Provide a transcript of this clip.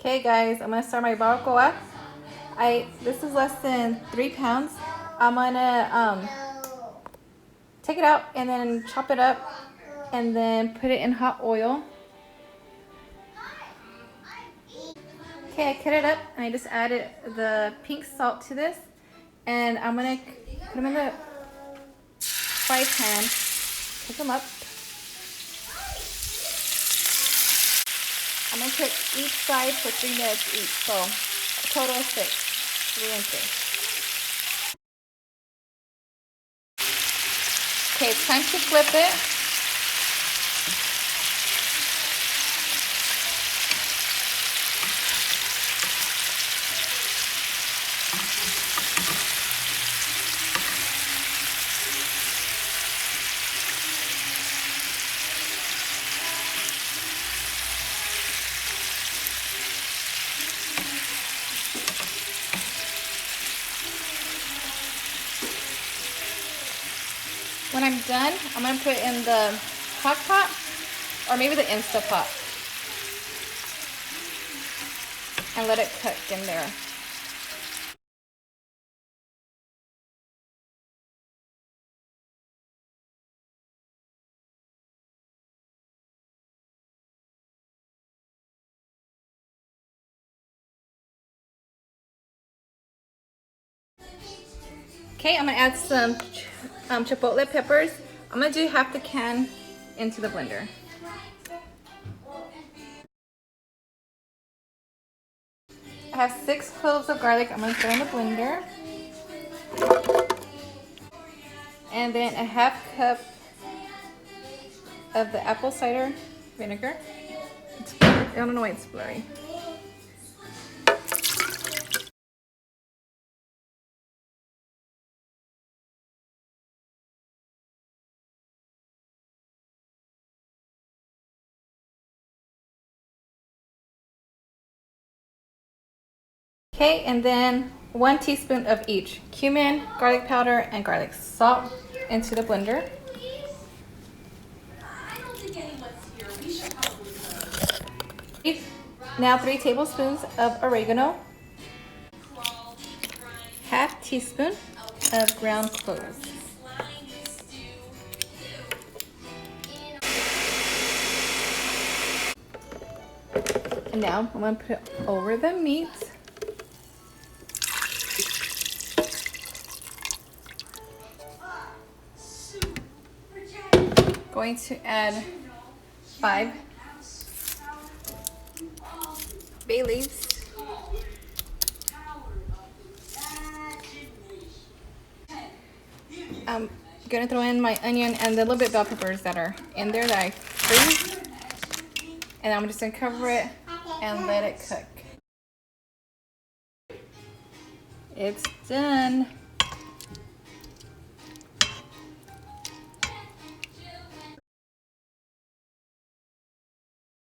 Okay guys, I'm gonna start my barbacoa. This is less than 3 pounds. I'm gonna take it out and then chop it up and then put it in hot oil. Okay, I cut it up and I just added the pink salt to this, and I'm gonna put them in the fry pan, cook them up. I'm gonna cook each side for 3 minutes each, so a total of 6, 3 and 3. Okay, it's time to flip it. When I'm done, I'm going to put it in the Crockpot or maybe the Instapot and let it cook in there. Okay, I'm going to add some Chipotle peppers. I'm going to do half the can into the blender. I have 6 cloves of garlic I'm going to throw in the blender. And then a half cup of the apple cider vinegar. I don't know why it's blurry. Okay, and then 1 teaspoon of each cumin, garlic powder, and garlic salt into the blender. Now 3 tablespoons of oregano, half teaspoon of ground cloves. And now I'm going to put it over the meat. Going to add 5 bay leaves. I'm gonna throw in my onion and the little bit bell peppers that are in there that I freeze. And I'm just gonna cover it and let it cook. It's done.